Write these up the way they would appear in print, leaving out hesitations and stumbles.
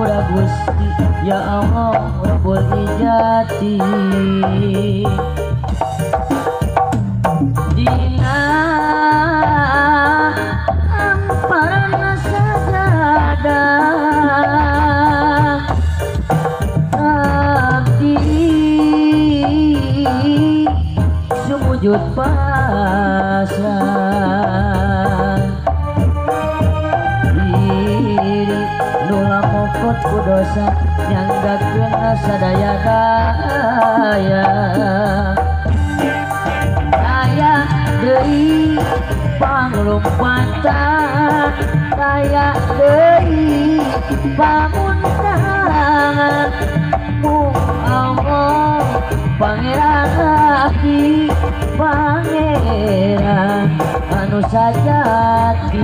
Ngapura Gusti ya Allah Rabbul Ijati dina amparana sajadah abdi sumujud pasrah diri nula mokot kudosa nyanggakeun sadaya daya daya deui panglumpatan daya deui pamuntangan mung Allah pangeran abdi pangeran anu sajati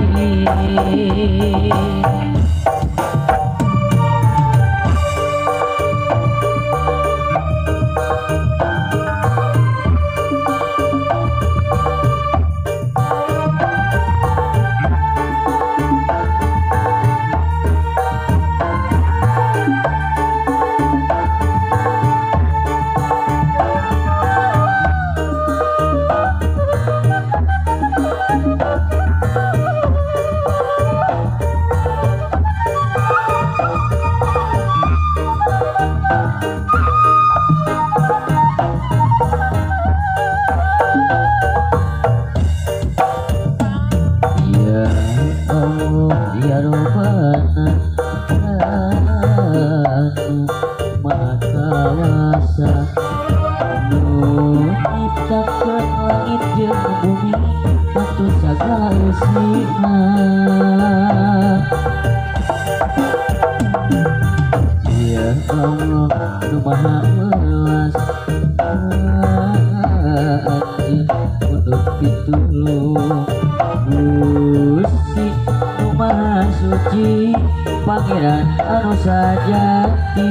pangeran anu sajati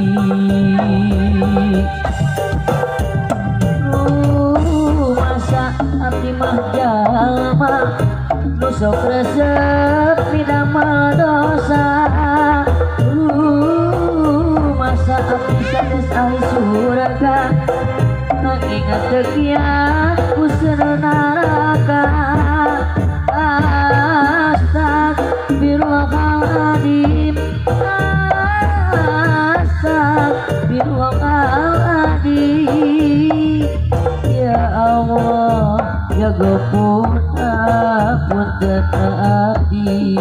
masa abdi mah jalma nu sok resep pidamel dosa masa abdi sanes ahli surga nanging teu kiat useuh neraka astagfirullahaladzim astagfirullahaladzim ya Allah ya Ghafur apunten abdi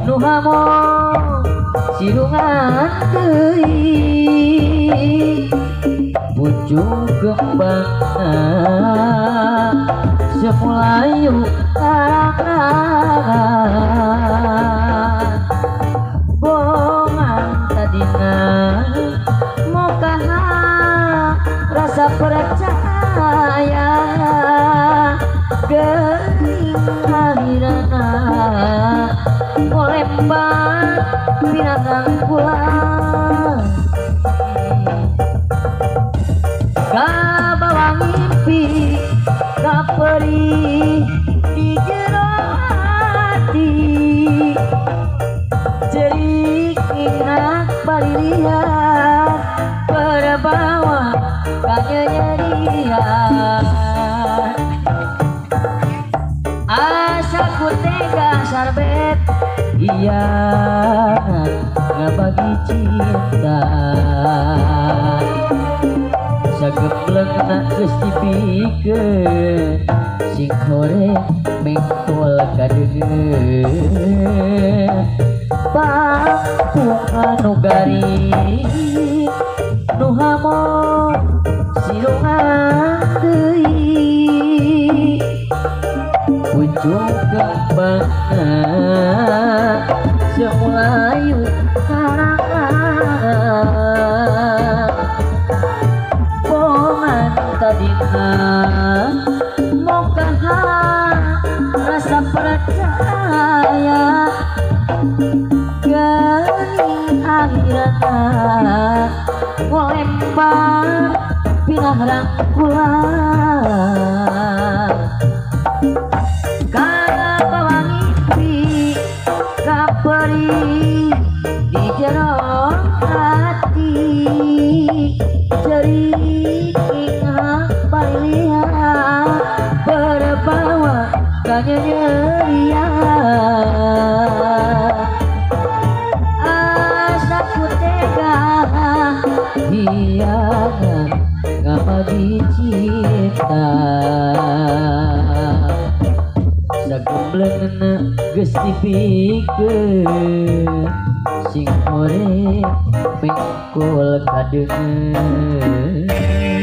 nu hamon sirungan deui pucuk kembangna semulayu karangan bongan tadina mokaha rasa percaya geuning akhirana molembang binatang pulang kabawa ngimpi kaperi di jero hati cerik ingrak balilian perbawa kanyanyerian asaku tega sarbet iya ngabagi cinta sageplengna geus dipikeun sing horeng mengkol kadeungeun pangpungan nu garing nu hamon silungan deui ujung kembangna semulayu karangan bongan tadina mokaha rasa percaya geuning akhirana ngolempar pinah rangkulan kana pawangi kaperi di jero hati jering ingat palihan berbawa kanyeria asaku tega hianat ngabadi cinta sagemblengna geus dipikeun sing urip mengkul kadeungeun